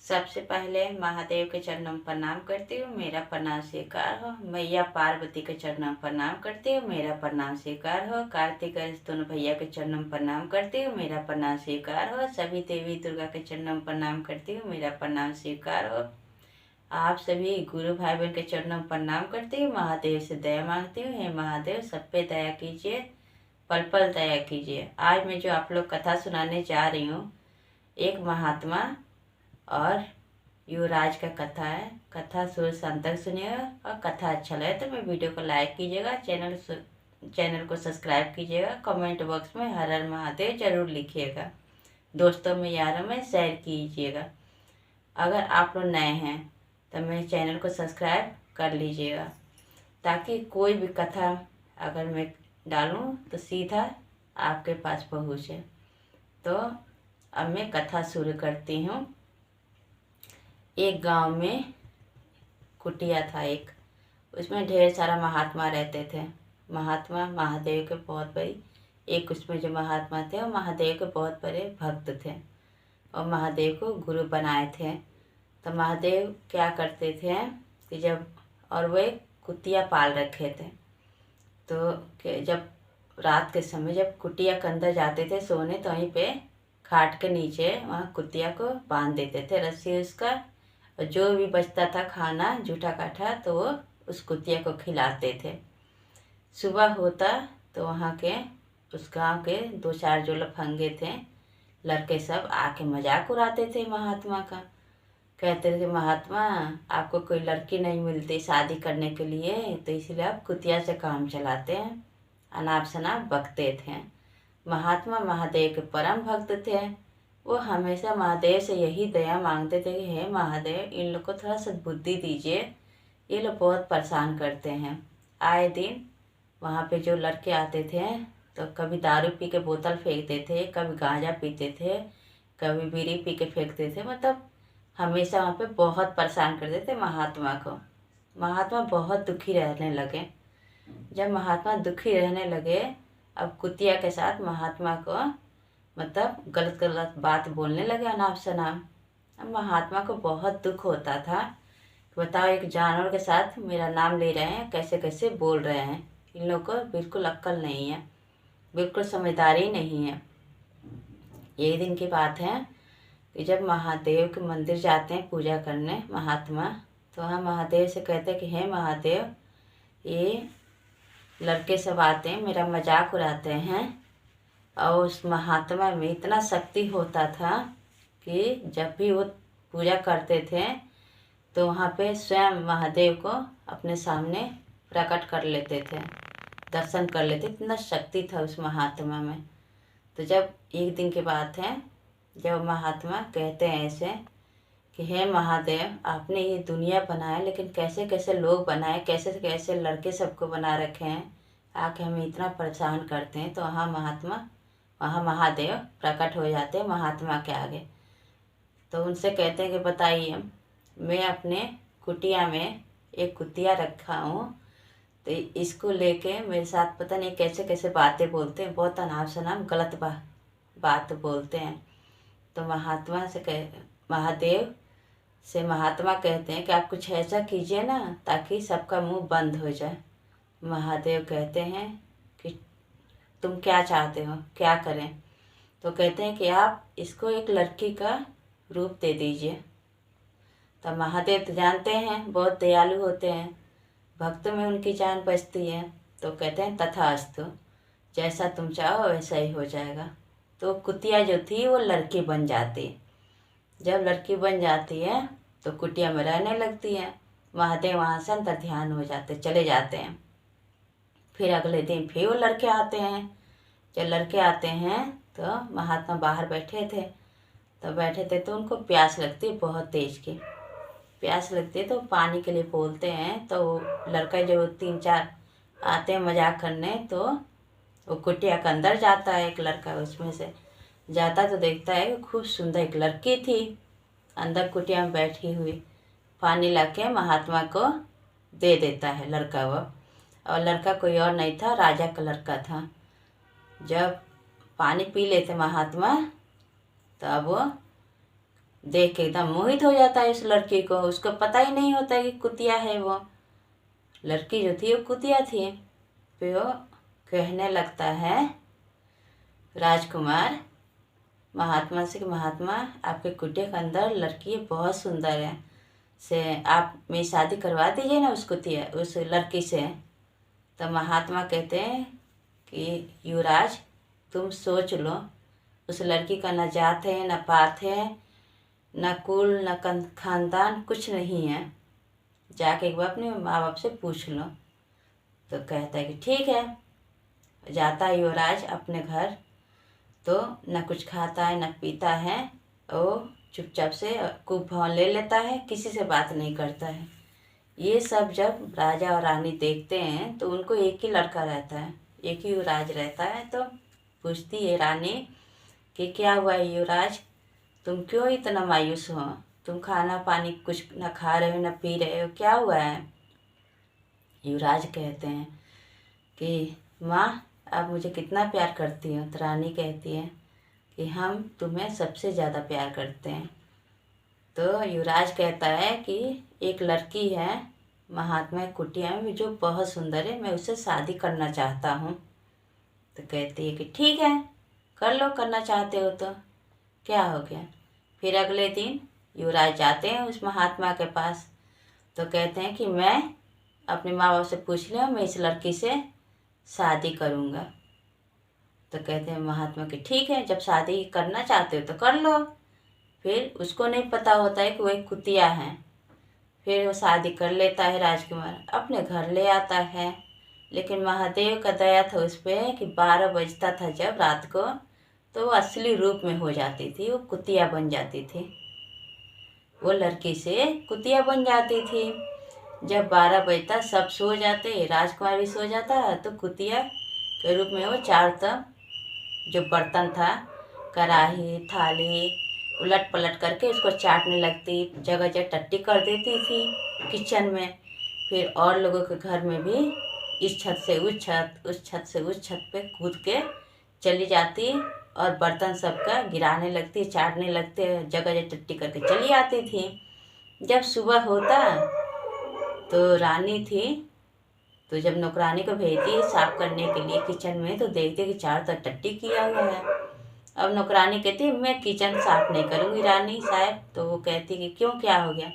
सबसे पहले महादेव के चरणों में प्रणाम करती हूँ, मेरा प्रणाम स्वीकार हो। मैया पार्वती के चरणों में प्रणाम करती हूँ, मेरा प्रणाम स्वीकार हो। कार्तिक गणेश दोनों भैया के चरणों में प्रणाम करती हूँ, मेरा प्रणाम स्वीकार हो। सभी देवी दुर्गा के चरणों में प्रणाम करती हूँ, मेरा प्रणाम स्वीकार हो। आप सभी गुरु भाई बहन के चरणों में प्रणाम करती हूँ, महादेव से दया मांगती हूँ। हे महादेव, सब पे दया कीजिए, पल पल दया कीजिए। आज मैं जो आप लोग कथा सुनाने जा रही हूँ, एक महात्मा और युवराज का कथा है। कथा शुरू से अंत तक सुनिएगा और कथा अच्छा लगे तो मैं वीडियो को लाइक कीजिएगा, चैनल को सब्सक्राइब कीजिएगा, कमेंट बॉक्स में हर हर महादेव जरूर लिखिएगा, दोस्तों में यारों में शेयर कीजिएगा। अगर आप लोग नए हैं तो मेरे चैनल को सब्सक्राइब कर लीजिएगा, ताकि कोई भी कथा अगर मैं डालूँ तो सीधा आपके पास पहुँचे। तो अब मैं कथा शुरू करती हूँ। एक गांव में कुटिया था एक, उसमें ढेर सारा महात्मा रहते थे। महात्मा महादेव के बहुत बड़ी, एक उसमें जो महात्मा थे वो महादेव के बहुत बड़े भक्त थे और महादेव को गुरु बनाए थे। तो महादेव क्या करते थे कि वो एक कुतिया पाल रखे थे। तो जब रात के समय जब कुटिया के अंदर जाते थे सोने, तो वहीं पे खाट के नीचे वहाँ कुतिया को बांध देते थे रस्सी उसका, और जो भी बचता था खाना जूठा काठा तो वो उस कुतिया को खिलाते थे। सुबह होता तो वहाँ के उस गांव के दो चार जो लफंगे थे लड़के सब आके मजाक उड़ाते थे महात्मा का। कहते थे महात्मा, आपको कोई लड़की नहीं मिलती शादी करने के लिए, तो इसलिए आप कुतिया से काम चलाते हैं। अनाप शनाप बकते थे। महात्मा महादेव के परम भक्त थे। वो हमेशा महादेव से यही दया मांगते थे कि हे महादेव, इन लोग को थोड़ा सद्बुद्धि दीजिए, ये लोग बहुत परेशान करते हैं। आए दिन वहाँ पे जो लड़के आते थे तो कभी दारू पी के बोतल फेंकते थे, कभी गांजा पीते थे, कभी बीड़ी पी के फेंकते थे। मतलब हमेशा वहाँ पे बहुत परेशान करते थे महात्मा को। महात्मा बहुत दुखी रहने लगे। जब महात्मा दुखी रहने लगे, अब कुतिया के साथ महात्मा को मतलब गलत गलत बात बोलने लगे, अनाप शनाप। अब महात्मा को बहुत दुख होता था कि बताओ, एक जानवर के साथ मेरा नाम ले रहे हैं, कैसे कैसे बोल रहे हैं। इन लोगों को बिल्कुल अक्ल नहीं है, बिल्कुल समझदारी नहीं है। एक दिन की बात है कि जब महादेव के मंदिर जाते हैं पूजा करने महात्मा, तो वहाँ महादेव से कहते हैं कि हे महादेव, ये लड़के सब आते हैं मेरा मजाक उड़ाते हैं। और उस महात्मा में इतना शक्ति होता था कि जब भी वो पूजा करते थे तो वहाँ पे स्वयं महादेव को अपने सामने प्रकट कर लेते थे, दर्शन कर लेते। इतना शक्ति था उस महात्मा में। तो जब एक दिन की बात है, जब महात्मा कहते हैं ऐसे कि हे महादेव, आपने ये दुनिया बनाया, लेकिन कैसे कैसे लोग बनाए, कैसे कैसे लड़के सबको बना रखे हैं, आके हमें इतना परेशान करते हैं। तो वहाँ महादेव प्रकट हो जाते हैं महात्मा के आगे। तो उनसे कहते हैं कि बताइए, मैं अपने कुटिया में एक कुतिया रखा हूँ, तो इसको लेके मेरे साथ पता नहीं कैसे कैसे बातें बोलते हैं, बहुत अनाप शनाप गलत बात बोलते हैं। तो महादेव से महात्मा कहते हैं कि आप कुछ ऐसा कीजिए ना ताकि सबका मुंह बंद हो जाए। महादेव कहते हैं कि तुम क्या चाहते हो, क्या करें? तो कहते हैं कि आप इसको एक लड़की का रूप दे दीजिए। तो महादेव तो जानते हैं बहुत दयालु होते हैं, भक्त में उनकी जान बचती है। तो कहते हैं तथास्तु, जैसा तुम चाहो वैसा ही हो जाएगा। तो कुतिया जो थी वो लड़की बन जाती। जब लड़की बन जाती है तो कुटिया में रहने लगती है। महादेव वहाँ से अंतर ध्यान हो जाते, चले जाते हैं। फिर अगले दिन फिर वो लड़के आते हैं। जब लड़के आते हैं तो महात्मा बाहर बैठे थे, तो उनको प्यास लगती है, बहुत तेज की प्यास लगती है। तो पानी के लिए बोलते हैं। तो लड़का जो 3-4 आते हैं मजाक करने, तो वो कुटिया के अंदर जाता है। एक लड़का उसमें से जाता तो देखता है कि खूब सुंदर एक लड़की थी अंदर कुटिया में बैठी हुई। पानी ला के महात्मा को दे देता है लड़का वो, और लड़का कोई और नहीं था, राजा का लड़का था। जब पानी पी लेते महात्मा, तब वो देख के एकदम मोहित हो जाता है इस लड़की को। उसको पता ही नहीं होता कि कुतिया है वो। लड़की जो थी वो कुतिया थी। फिर वो कहने लगता है राजकुमार महात्मा से कि महात्मा, आपके कुटिया के अंदर लड़की बहुत सुंदर है, से आप मेरी शादी करवा दीजिए ना उस लड़की से। तो महात्मा कहते हैं कि युवराज, तुम सोच लो, उस लड़की का न जात है, न पात है, न कुल, न खानदान, कुछ नहीं है। जाके एक बार अपने माँ बाप से पूछ लो। तो कहता है कि ठीक है। जाता है युवराज अपने घर, तो न कुछ खाता है न पीता है, वो चुपचाप से कुभवन ले लेता है, किसी से बात नहीं करता है। ये सब जब राजा और रानी देखते हैं तो उनको एक ही लड़का रहता है, एक ही युवराज रहता है। तो पूछती है रानी कि क्या हुआ युवराज, तुम क्यों इतना मायूस हो? तुम खाना पानी कुछ न खा रहे हो न पी रहे हो, क्या हुआ है? युवराज कहते हैं कि माँ, आप मुझे कितना प्यार करती हो? तो रानी कहती है कि हम तुम्हें सबसे ज़्यादा प्यार करते हैं। तो युवराज कहता है कि एक लड़की है महात्मा कुटिया में जो बहुत सुंदर है, मैं उससे शादी करना चाहता हूँ। तो कहती है कि ठीक है, कर लो, करना चाहते हो तो क्या हो गया। फिर अगले दिन युवराज जाते हैं उस महात्मा के पास। तो कहते हैं कि मैं अपने माँ बाप से पूछ लिया, मैं इस लड़की से शादी करूँगा। तो कहते हैं महात्मा कि ठीक है, जब शादी करना चाहते हो तो कर लो। फिर उसको नहीं पता होता है कि वो एक कुतिया है। फिर वो शादी कर लेता है, राजकुमार अपने घर ले आता है। लेकिन महादेव का दया था उस पर कि 12 बजता था जब रात को, तो वो असली रूप में हो जाती थी, वो कुतिया बन जाती थी। वो लड़की से कुतिया बन जाती थी। जब 12 बजता सब सो जाते, राजकुमार भी सो जाता, तो कुतिया के रूप में वो चारों तरफ जो बर्तन था, कढ़ाई थाली, उलट पलट करके उसको चाटने लगती, जगह जगह टट्टी कर देती थी किचन में। फिर और लोगों के घर में भी इस छत से उस छत, उस छत से उस छत पे कूद के चली जाती और बर्तन सबका गिराने लगती, चाटने लगते, जगह जगह टट्टी करके चली आती थी। जब सुबह होता तो रानी थी, तो जब नौकरानी को भेजती साफ करने के लिए किचन में, तो देखती कि चारों तरफ टट्टी किया हुआ है। अब नौकरानी कहती मैं किचन साफ नहीं करूँगी रानी साहब। तो वो कहती कि क्यों, क्या हो गया?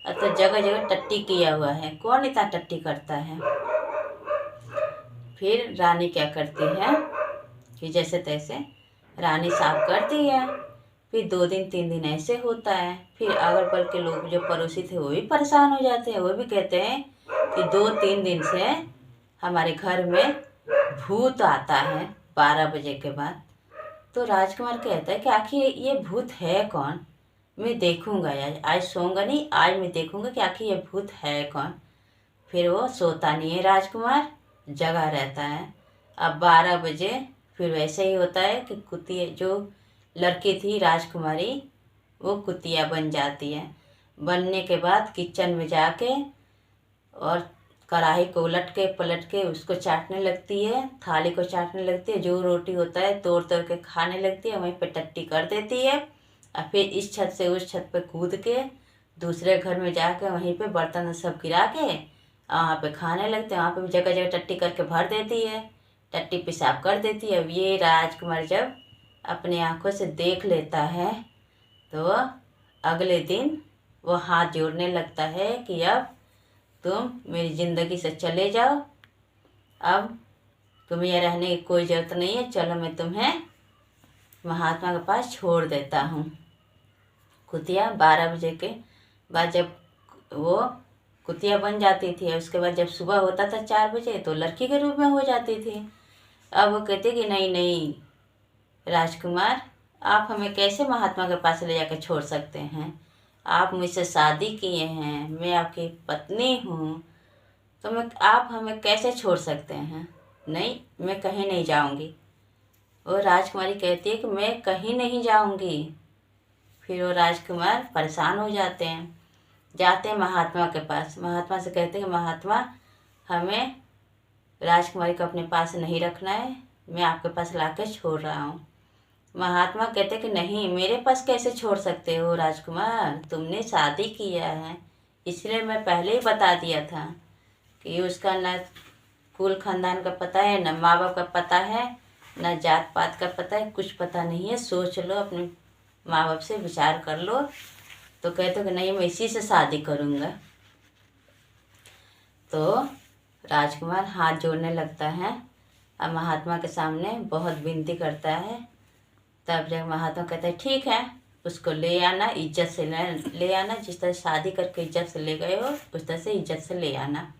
अब तो जगह जगह टट्टी किया हुआ है, कौन इतना टट्टी करता है? फिर रानी क्या करती है कि जैसे तैसे रानी साफ करती है। फिर 2 दिन 3 दिन ऐसे होता है। फिर अगल बगल के लोग जो पड़ोसी थे वो भी परेशान हो जाते हैं। वो भी कहते हैं कि 2-3 दिन से हमारे घर में भूत आता है 12 बजे के बाद। तो राजकुमार कहता है कि आखिर ये भूत है कौन? मैं देखूंगा, आज सोऊंगा नहीं, आज मैं देखूंगा कि आखिर ये भूत है कौन। फिर वो सोता नहीं है राजकुमार, जगा रहता है। अब 12 बजे फिर वैसे ही होता है कि कुतिया जो लड़की थी राजकुमारी, वो कुतिया बन जाती है। बनने के बाद किचन में जाके और कढ़ाई को उलट के पलट के उसको चाटने लगती है, थाली को चाटने लगती है, जो रोटी होता है तोड़ तोड़ के खाने लगती है, वहीं पे टट्टी कर देती है। और फिर इस छत से उस छत पे कूद के दूसरे घर में जाके वहीं पे बर्तन सब गिरा के वहाँ पे खाने लगते हैं। वहाँ पे भी जगह जगह टट्टी करके भर देती है, टट्टी पेशाब कर देती है। अब ये राजकुमार जब अपनी आंखों से देख लेता है तो अगले दिन वो हाथ जोड़ने लगता है कि अब तुम मेरी ज़िंदगी से चले जाओ, अब तुम्हें यहाँ रहने की कोई ज़रूरत नहीं है, चलो मैं तुम्हें महात्मा के पास छोड़ देता हूँ। कुतिया 12 बजे के बाद जब वो कुतिया बन जाती थी, उसके बाद जब सुबह होता था 4 बजे तो लड़की के रूप में हो जाती थी। अब वो कहते कि नहीं नहीं राजकुमार, आप हमें कैसे महात्मा के पास ले जाकर छोड़ सकते हैं? आप मुझसे शादी किए हैं, मैं आपकी पत्नी हूँ, तो आप हमें कैसे छोड़ सकते हैं? नहीं, मैं कहीं नहीं जाऊँगी। वो राजकुमारी कहती है कि मैं कहीं नहीं जाऊँगी। फिर वो राजकुमार परेशान हो जाते हैं, जाते हैं महात्मा के पास। महात्मा से कहते हैं कि महात्मा, हमें राजकुमारी को अपने पास नहीं रखना है, मैं आपके पास लाकर छोड़ रहा हूँ। महात्मा कहते कि नहीं, मेरे पास कैसे छोड़ सकते हो राजकुमार, तुमने शादी किया है, इसलिए मैं पहले ही बता दिया था कि उसका ना कुल खानदान का पता है, ना माँ बाप का पता है, ना जात पात का पता है, कुछ पता नहीं है। सोच लो, अपने माँ बाप से विचार कर लो। तो कहते कि नहीं, मैं इसी से शादी करूँगा। तो राजकुमार हाथ जोड़ने लगता है और महात्मा के सामने बहुत विनती करता है। तब जब महात्मा कहता है ठीक है, उसको ले आना, इज्जत से ले आना, जिस तरह शादी करके इज्जत से ले गए हो उस तरह से इज्जत से ले आना।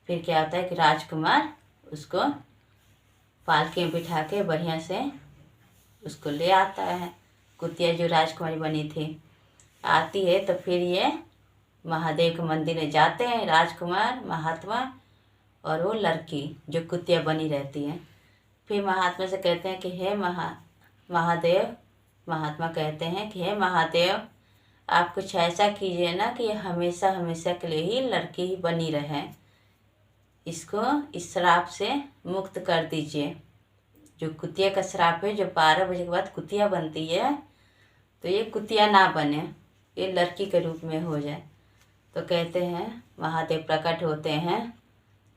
फिर क्या होता है कि राजकुमार उसको पालकी में बिठा के बढ़िया से उसको ले आता है। कुतिया जो राजकुमारी बनी थी आती है, तो फिर ये महादेव के मंदिर में जाते हैं राजकुमार, महात्मा और वो लड़की जो कुतिया बनी रहती है। फिर महात्मा से कहते हैं कि हे महादेव, महात्मा कहते हैं कि हे महादेव, आप कुछ ऐसा कीजिए ना कि हमेशा हमेशा के लिए ही लड़की ही बनी रहे, इसको इस श्राप से मुक्त कर दीजिए। जो कुतिया का श्राप है, जो 12 बजे के बाद कुतिया बनती है, तो ये कुतिया ना बने, ये लड़की के रूप में हो जाए। तो कहते हैं महादेव प्रकट होते हैं,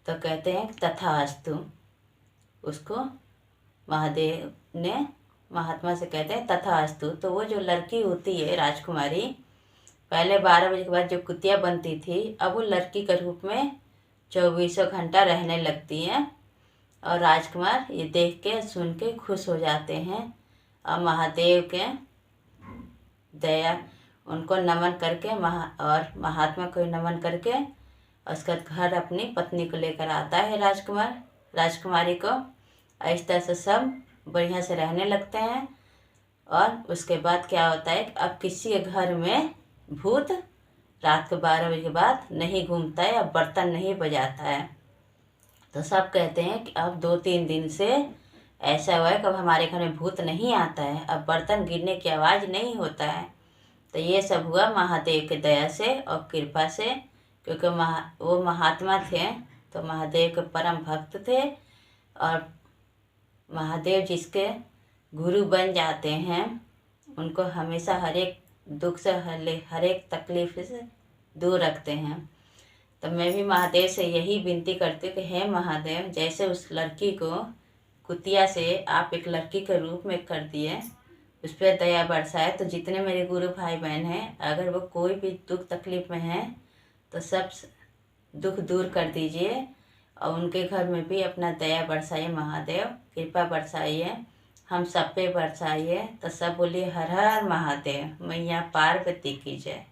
तो कहते हैं तथास्तु। उसको महादेव ने महात्मा से कहते हैं तथास्तु। तो वो जो लड़की होती है राजकुमारी, पहले 12 बजे के बाद जो कुतिया बनती थी, अब वो लड़की के रूप में 24 घंटा रहने लगती है। और राजकुमार ये देख के सुन के खुश हो जाते हैं और महादेव के दया उनको नमन करके और महात्मा को नमन करके उसका घर अपनी पत्नी को लेकर आता है राजकुमारी को। इस तरह से सब बढ़िया से रहने लगते हैं। और उसके बाद क्या होता है कि अब किसी के घर में भूत रात को 12 बजे के बाद नहीं घूमता है, अब बर्तन नहीं बजाता है। तो सब कहते हैं कि अब 2-3 दिन से ऐसा हुआ है कि अब हमारे घर में भूत नहीं आता है, अब बर्तन गिरने की आवाज़ नहीं होता है। तो ये सब हुआ महादेव की दया से और कृपा से, क्योंकि वो महात्मा थे, तो महादेव के परम भक्त थे। और महादेव जिसके गुरु बन जाते हैं, उनको हमेशा हर एक दुख से हर एक तकलीफ से दूर रखते हैं। तो मैं भी महादेव से यही विनती करती हूँ कि हे महादेव, जैसे उस लड़की को कुतिया से आप एक लड़की के रूप में कर दिए, उस पर दया बरसाए, तो जितने मेरे गुरु भाई बहन हैं, अगर वो कोई भी दुख तकलीफ में हैं तो सब दुख दूर कर दीजिए और उनके घर में भी अपना दया बरसाइए महादेव, कृपा बरसाइए, हम सब पे बरसाइए। तो सब बोलिए हर हर महादेव, मैया पार्वती की जय।